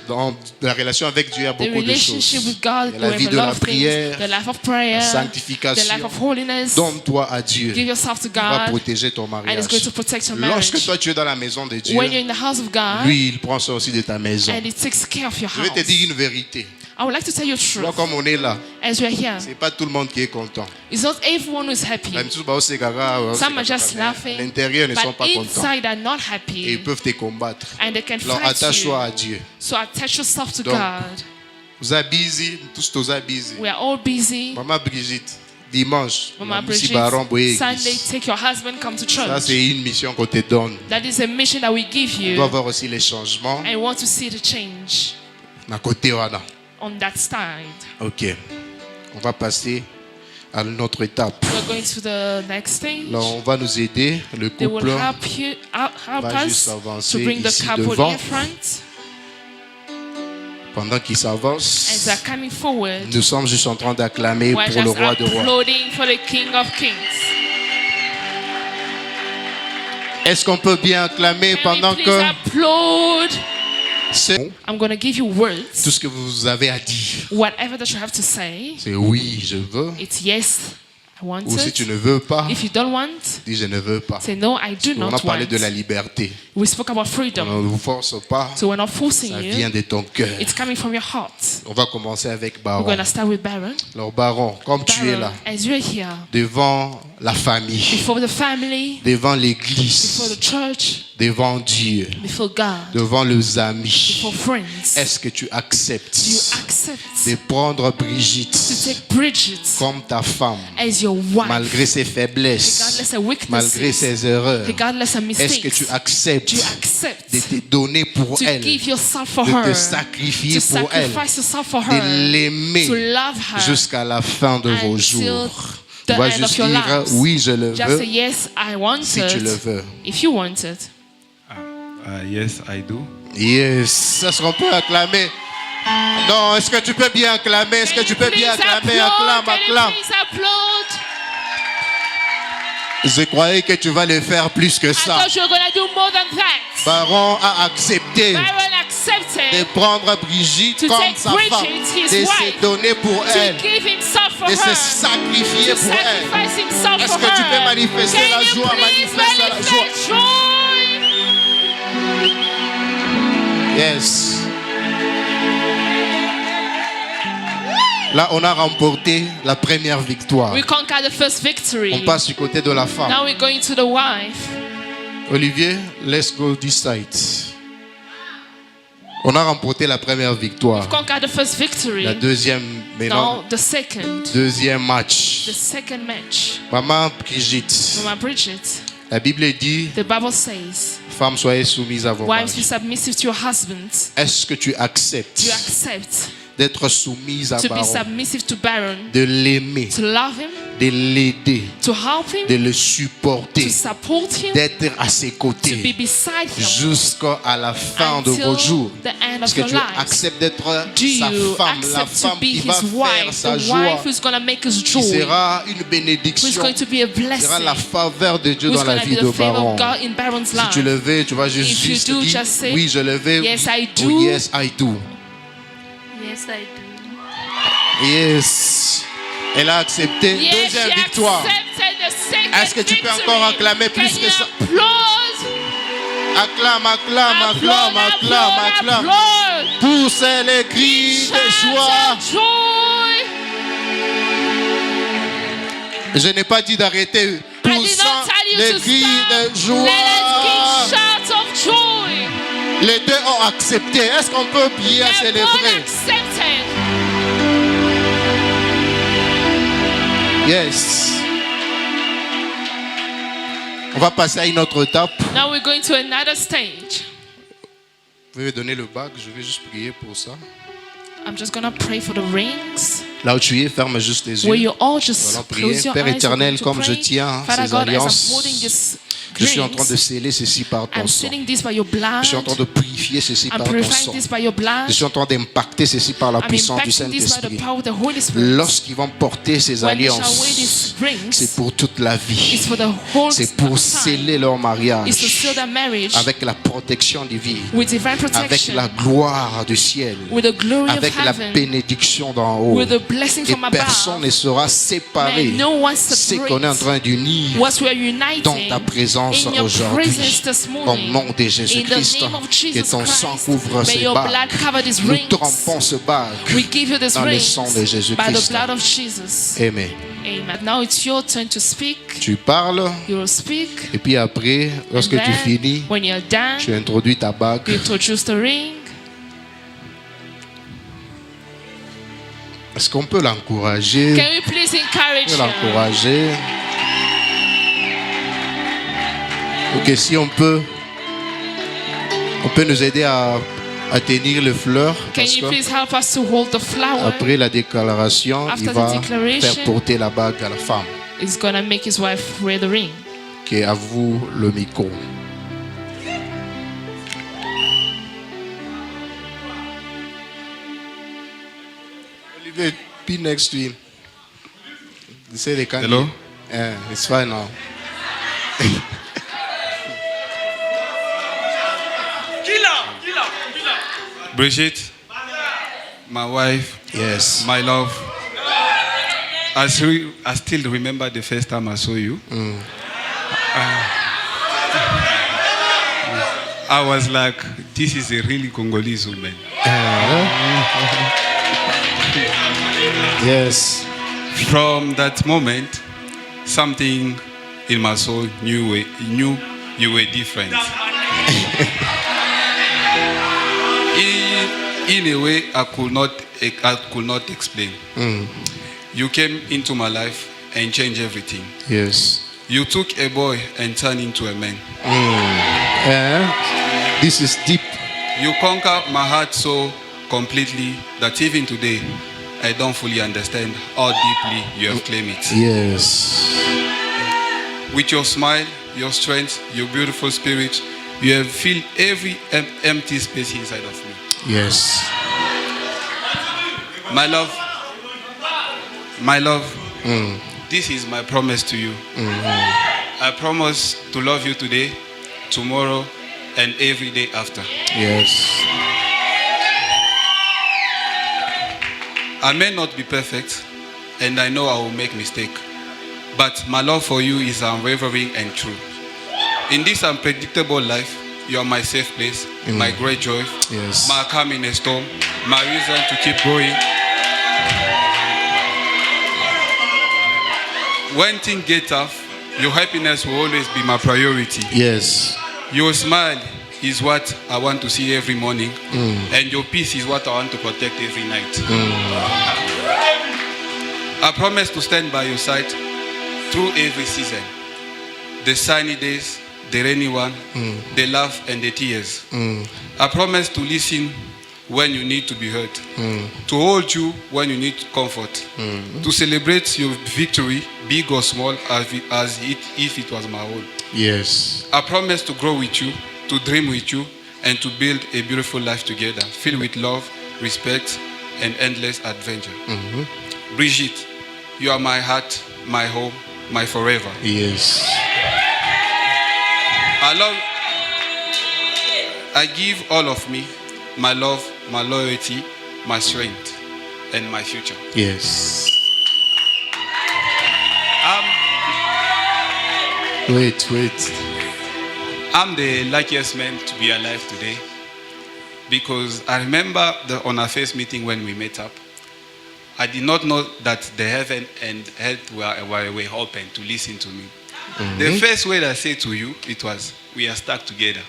Dans la relation avec Dieu, il y a The beaucoup de choses. relationship with God, Il y a la we vie have de a lot la of things. prière, The life of prayer, la the sanctification. life of holiness. Donne-toi à Dieu. Give yourself to Va God, protéger ton and it's mariage. going to protect your marriage. Lorsque toi tu es dans la maison de Dieu, When you're in the house of God, lui il prend soin aussi de ta maison. and it takes care of your Je vais te house. dire une vérité. I would like to tell you the Toi, truth. comme on est là, As we're here, c'est pas tout le monde qui est content. it's not everyone who is happy. Même si c'est gaga, Some are just mais à laughing, l'intérieur ils ne sont but pas contents. inside are not Et happy, ils peuvent te combattre. and they can Alors fight attache-toi à you. Dieu. So attach yourself to Donc, God. Vous êtes busy, tous êtes busy. We are all busy. Maman Brigitte, dimanche, Mama si Brigitte, Baron Boye Sunday, église. take your husband, come to Ça church. c'est une mission qu'on te donne. That is a mission that we give On doit you, voir aussi les changements. and we want to see the change À côté, voilà. on that side. Ok. On va passer à notre étape. We're going to the next stage. Là, on va nous aider, le They will couple. help va us juste to avancer bring the ici couple devant. in front. Pendant qu'ils As s'avancent, they're coming forward, nous sommes juste en train d'acclamer we're pour le just roi de rois. applauding for the King of Kings. Est-ce qu'on peut bien acclamer Can pendant we please que applaud? c'est I'm going to give you words. tout ce que vous avez à dire? Whatever that you have to say, C'est oui, je veux. it's yes, I want Ou si tu it. ne veux pas, If you don't want, dis je ne veux pas. say no, I do On a not parlé want. de la liberté. We spoke about On freedom. ne vous force pas. So we're not forcing Ça you. vient de ton cœur. It's coming from your heart. On va commencer avec We're Baron. going to start with Baron. Alors Baron, comme tu es Baron, là, as you're here, devant la famille, before the family, devant before l'église, the church, devant Dieu, before God, devant les amis, before friends, est-ce que tu do you acceptes accept de prendre to Brigitte take Bridget comme ta femme, as your wife, malgré ses faiblesses, regardless of malgré weaknesses, ses erreurs? regardless of Est-ce que mistakes? tu acceptes Do you accept de te donner pour to elle, give yourself for de te her, sacrifier to pour elle, sacrifice yourself for de her, l'aimer to love her jusqu'à la fin de vos until jours? the Tu vas end juste of your dire lives? oui, je le Just veux, say yes, I want si tu le it. veux. If you want it, Yes, I do. Yes, est-ce qu'on peut acclamer? Non, est-ce que tu peux bien acclamer? Est-ce que tu peux bien acclamer? Acclame, Can you acclame. please applaud? Je croyais que tu vas le faire plus que I ça. thought you were going to do more than that. Baron a accepté Baron de accepted prendre Brigitte to comme take sa femme, Bridget, his de wife, se donner pour elle, to give himself for de se her, sacrifier to pour elle. sacrifice himself Est-ce for que tu peux her. manifester Can la you joie? please Manifeste la joie. manifest joy? Yes. Là, on a remporté la première victoire. We conquered the first victory. On passe du côté de la femme. Now we're going to the wife. Olivier, let's go this side. On a remporté la première victoire. Conquered the first victory. La deuxième, maintenant, Now the second. deuxième match. The second match. Maman Brigitte, Mama Bridget, la Bible dit, the Bible says, femmes, soyez soumises à vos wives, be maris. submissive to your husbands. Est-ce que tu acceptes You accept d'être soumise à to be Baron, submissive to Baron, de l'aimer, to love him, de l'aider, to help him, de le supporter, to support him, d'être à ses to be côtés beside him jusqu'à la fin de until vos jours? the end Est-ce of que your tu lives. acceptes d'être Do sa you femme, la accept to femme be qui va his faire wife, sa the joie, wife who's going to make us qui joy, sera une who's bénédiction, going to be a qui sera blessing, la faveur de Dieu who's dans la going to vie be de the favor Baron? of God in Baron's Si life? tu le veux, tu vas juste If you do, dire just say, oui, je le veux. yes, I Ou do. yes, I do. Yes, I do. Yes. Elle a accepté. Yes, Deuxième she victoire. accepted the second Est-ce que tu peux victory. encore acclamer plus Can que you ça? applause? Acclame, acclame, acclame, acclame, acclame. applaud. Pousse les cris de joie. Shout joy. Je n'ai pas dit d'arrêter. I did Poussant not tell you les to cris stop. de joie. Let us give shouts of joy. Les deux ont accepté. Est-ce qu'on peut bien They're both célébrer? accepted. Yes. On va passer à une autre étape. Now we're going to another stage. Vous pouvez donner le bac. Je vais juste prier pour ça. I'm just going to pray for the rings. Là où tu es, ferme juste les Where yeux. you all Nous just allons close prier. your Père eyes. éternel, We're going to comme je pray. tiens Father ces God, as I'm alliances, holding this je suis en train de rings, sceller ceci par ton I'm sang. sealing this by your blood. Je suis en train de purifier ceci I'm par ton purifying sang. this by your blood. Je suis en train d'impacter ceci par la I'm puissance du impacting this by the Saint-Esprit. power of the Holy Spirit. Lorsqu'ils vont porter ces When they shall wear alliances, these rings, c'est pour toute la vie. it's for the whole C'est pour time. sceller leur It's to mariage seal their marriage avec la protection divine, with divine avec protection, la gloire du ciel, with the glory avec of la heaven, bénédiction d'en haut. with the blessing Et from personne above. ne sera séparé. May no one C'est qu'on est en separate train d'unir what we are dans uniting ta présence in your aujourd'hui. presence this Au morning. nom de In Jésus-Christ, the name of que Jesus ton sang Christ, couvre may ces your blood bagues. cover these Nous rings. trempons ce bague We give you this dans le rings sang de by Jésus-Christ. the blood of Jesus. Amen. Amen. Now it's your turn to speak. Tu parles You will speak. et puis après, lorsque And tu then, finis, when you're done, tu introduis ta you bague. introduce the ring. Est-ce qu'on peut l'encourager? Can we please encourage On peut you? l'encourager. Ok, si on peut nous aider à tenir les fleurs. Can Parce you que please help us to hold the flower? après la déclaration, After il the va declaration, faire porter la bague à la femme. He's gonna make his wife wear the ring. Ok, à vous le micro. Olivier, be next to him. Say they can't. Hello? Yeah, it's fine now. Brigitte, my wife, Yes. my love. I still remember the first time I saw you. I was like, this is a really Congolese woman. Yes. From that moment, something in my soul knew you were different. In a way I could not explain. You came into my life and changed everything. Yes. You took a boy and turned into a man. This is deep. You conquered my heart so completely that even today I don't fully understand how deeply you have claimed it. Yes. With your smile, your strength, your beautiful spirit, you have filled every empty space inside of me. Yes. My love, this is my promise to you. I promise to love you today, tomorrow, and every day after. Yes. I may not be perfect, and I know I will make mistakes, but my love for you is unwavering and true. In this unpredictable life, you are my safe place, my great joy, Yes. my calm in a storm, my reason to keep going. When things get tough, your happiness will always be my priority. Yes. Your smile is what I want to see every morning, and your peace is what I want to protect every night. I promise to stand by your side through every season. The sunny days, the rainy one, the laugh and the tears. I promise to listen when you need to be heard, to hold you when you need comfort, to celebrate your victory, big or small, if it was my own. Yes. I promise to grow with you, to dream with you, and to build a beautiful life together, filled with love, respect, and endless adventure. Brigitte, you are my heart, my home, my forever. Yes. I give all of me, my love, my loyalty, my strength, and my future. Yes. Wait. I'm the luckiest man to be alive today because I remember on our first meeting when we met up, I did not know that the heaven and earth were open to listen to me. The first word I said to you, it was, we are stuck together.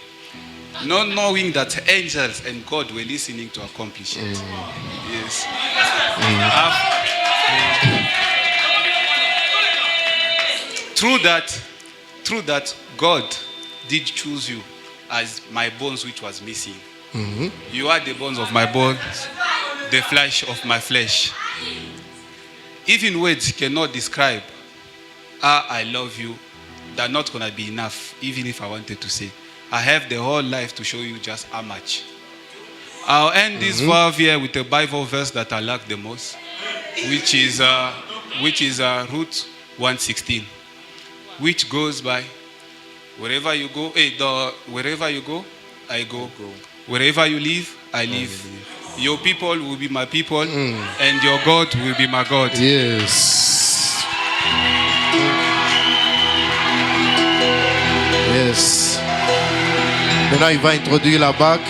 Not knowing that angels and God were listening to accomplish it. Yes. Through that, God did choose you as my bones which was missing. You are the bones of my bones, the flesh of my flesh. Even words cannot describe I love you. They're not going to be enough, even if I wanted to say. I have the whole life to show you just how much. I'll end this verse here with a Bible verse that I like the most, which is Ruth 1:16, which goes by, wherever you go, wherever you go, I go. Wherever you live, I live. Your people will be my people, and your God will be my God. Yes. Yes. Maintenant, il va introduire la bague.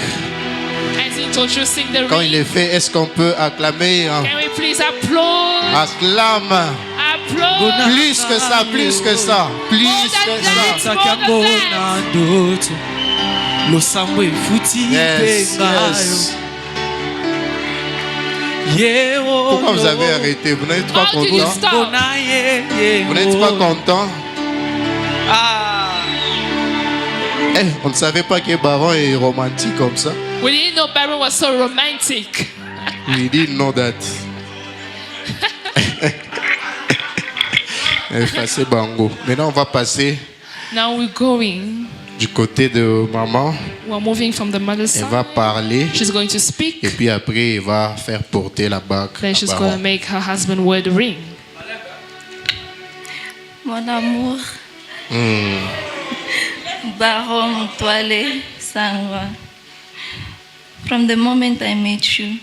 As introducing the Quand il ring, est fait, est-ce qu'on peut acclamer? can we please applaud? Acclame. Applaud. Plus que ça, plus que ça, plus que ça. Yes, yes. Pourquoi vous avez arrêté? Vous n'êtes pas How did you content? stop? Vous n'êtes pas content? Eh, on ne savait pas que Baron est romantique comme ça. We didn't know Baron was so romantic. We didn't know that. Effacez Bango. Maintenant, on va passer Now we're going. du côté de maman. We're moving from the mother's Elle side. va parler. She's going to speak. Et puis après, elle va faire porter la bague Then à she's going to Baron. make her husband wear the ring. Mon amour, Baron Toile Sangwa. From the moment I met you,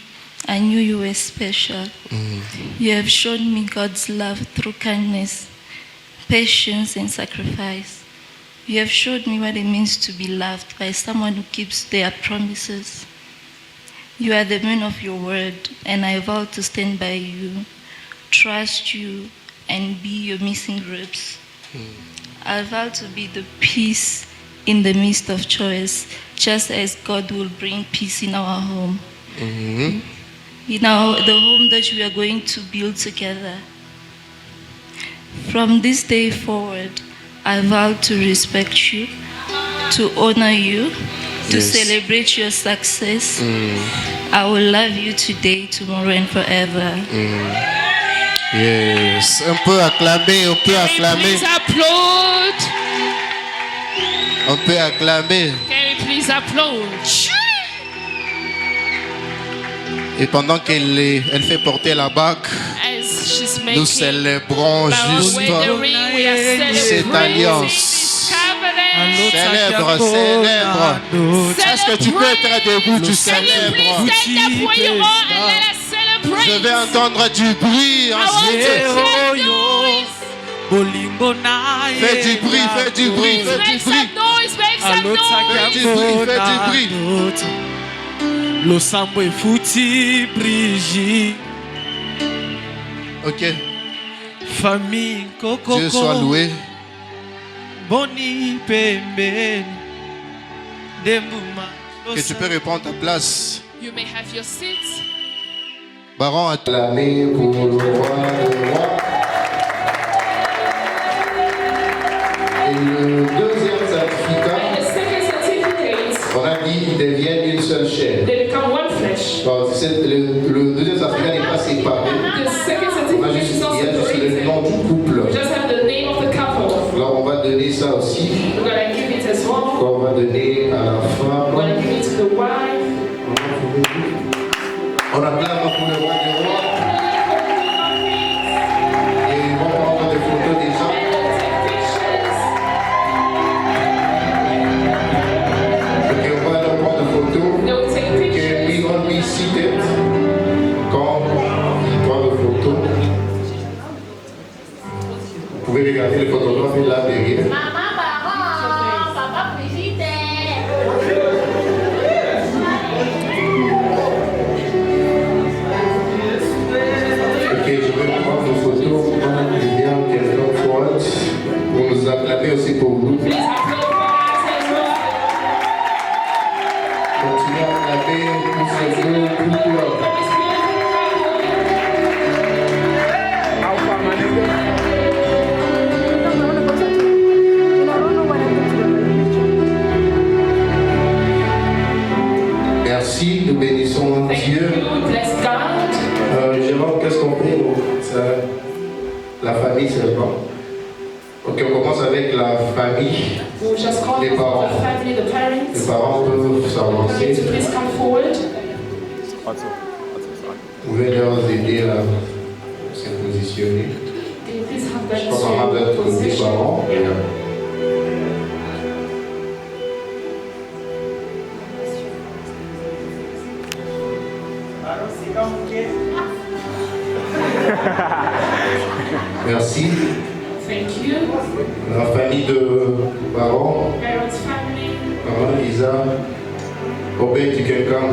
I knew you were special. You have shown me God's love through kindness, patience, and sacrifice. You have showed me what it means to be loved by someone who keeps their promises. You are the man of your word, and I vow to stand by you, trust you, and be your missing ribs. I vow to be the peace in the midst of choice, just as God will bring peace in our home. The home that we are going to build together. From this day forward, I vow to respect you, to honor you, to Yes. celebrate your success. I will love you today, tomorrow, and forever. Yes. On peut acclamer, on peut Can we acclamer, please applaud? on peut acclamer. Can we please applaud? Et pendant elle fait porter la bague, As she's nous making célébrons Baron juste wear the ring, we are cette celebrating alliance. this covenant. Célèbre, célèbre. Est-ce que tu peux être debout, tu Can you célèbres? please stand up where you are and let us celebrate? Je vais entendre du bruit I want ensuite. to hear noise. Fais du bruit, fais du bruit, fais du Make some bruit. noise, make some noise. Fais du bruit, fais du bruit. Losambo efuti brigi Ok, famille koko Dieu soit loué. boni pembeni dembuma Que tu peux reprendre ta place. You may have your seats. Baron, acclamé pour le roi des rois. Et le deuxième certificat, The second certificate, on a dit, ils deviennent une seule chair. they become one flesh. Bon, le deuxième certificat n'est pas séparé. The second Il y a certificate is not juste le separated. nom du couple. We just have the name of the couple. Alors on va donner ça aussi. We're going to give it as well. On va donner à la We're going femme. to give it to the wife. On acclame pour le roi des rois. Et ils vont prendre des photos des gens. Ok, on va leur prendre des photos. They will take Ok, pictures. we will be seated. Quand ils prennent des photos. Vous pouvez regarder les photographes là derrière. Maman Baron, Papa Brigitte. Ok, on commence avec la famille. We'll just call Les for parents. the family, the Les parents. parents peuvent Okay, to s'avancer. please come forward. Vous pouvez leur aider à se positionner. Can you please have Je crois qu'on that va être côté position? parents. Yeah. Merci. Thank you. La famille de parents. Parents, family. Maman Lisa. Robert, tu quelqu'un.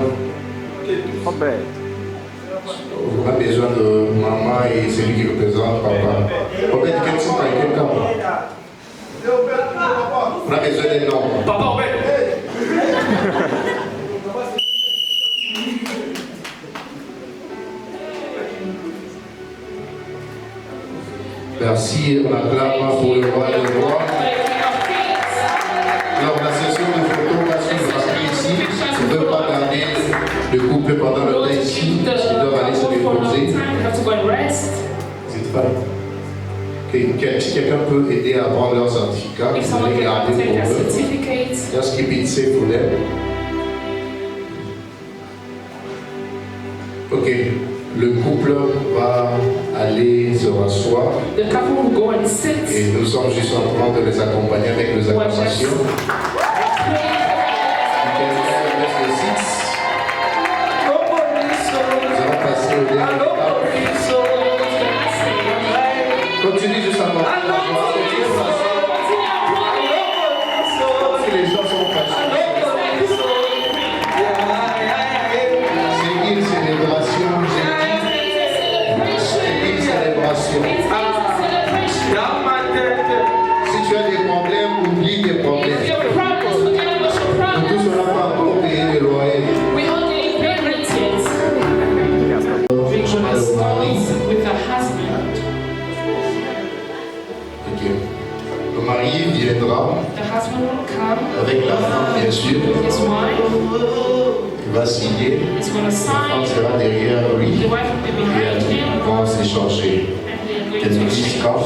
On a besoin de maman et celui qui représente papa. Robert, tu quelqu'un. On a besoin des noms. Papa, Robert. Merci, on acclame pour le roi des rois. Alors, la session de photos va suivre après ici. On ne peut pas garder le couple pendant le temps ici. Ils doivent aller se reposer. C'est pas. Si quelqu'un peut aider à prendre leur certificat, If vous someone allez can garder take pour their eux. certificates, Just keep it safe for them. Ok, le couple va aller se rasseoir the couple will go and sit. et nous sommes juste en train de les accompagner avec nos acclamations. Nous allons passer au dernier étape. Continue juste à voir. Si les gens sont fatigués, c'est une célébration. C'est une célébration. Si tu as des problèmes, oublie tes problèmes. Nous tous, on n'a pas encore payé le loyer. With the husband. Ok. Le mari viendra The husband will come avec la femme, bien sûr. with his wife. Il va signer. He's going to La femme sign. sera derrière lui. The wife will be behind Et him. on va s'échanger. And they are going Qu'elle to nous dise exchange. quand.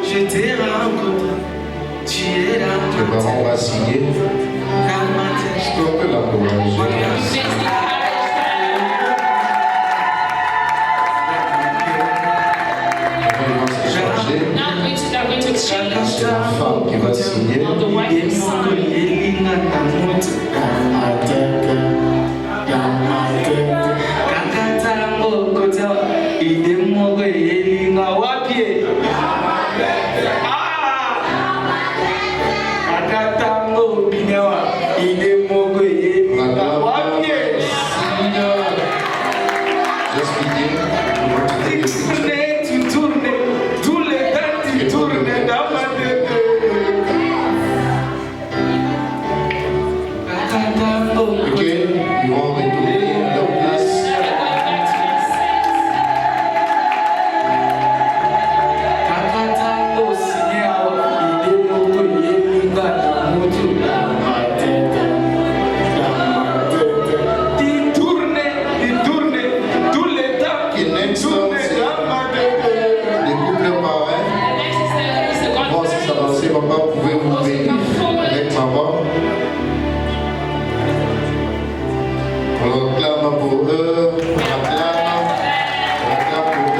Je t'ai rencontré, tu es là. Le parent va signer. Est-ce qu'on peut l'encourager? Ils vont s'échanger. Now they are going to exchange. C'est la femme qui va signer. The wife will sign. Just begin. We want to take a picture. Ok, ils vont retourner à leur place. Ok, next, c'est les couples parrains. Bon, si ça avance, papa, pouvez-vous venir avec maman? On acclame pour eux. On acclame pour eux.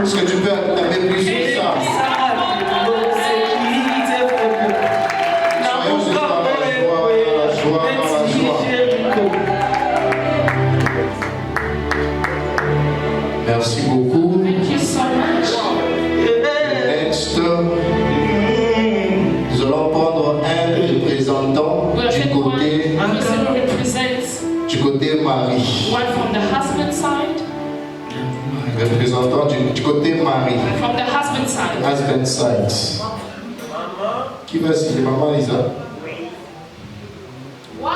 Est-ce que tu peux acclamer plus que ça? Soyons juste dans la joie, dans la joie. Merci beaucoup. Thank you so much. Next, nous allons prendre un représentant We'll take one person who represents du côté mari. one from the husband side. Représentant du côté mari. From the husband side. Husband side. Qui va signer? Maman Lisa. Wow!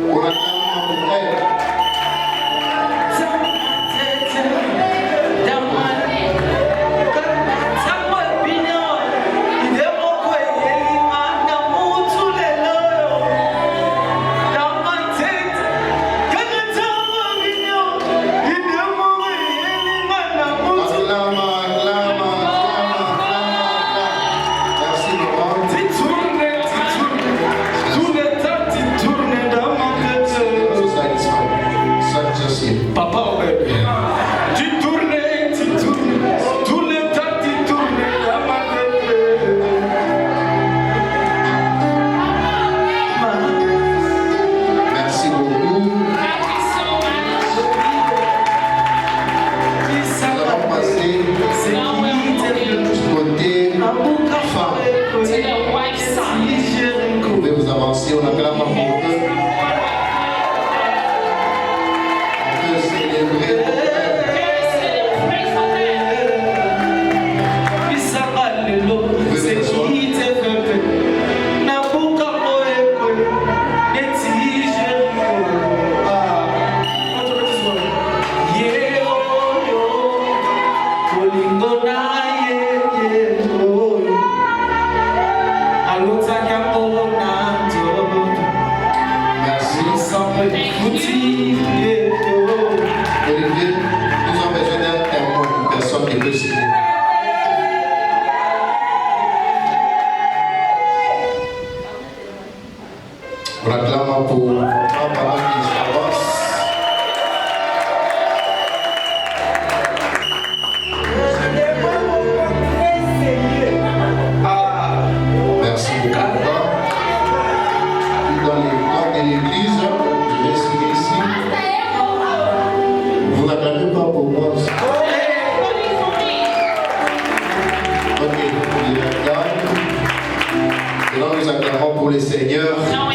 On acclame pour elle. acclamons pour papa qui s'avance. Merci beaucoup. Dans les camps de l'église, je vais signer ici. Vous n'acclamez pas pour moi. Ok, il acclame. Et là, nous acclamons pour les seigneurs.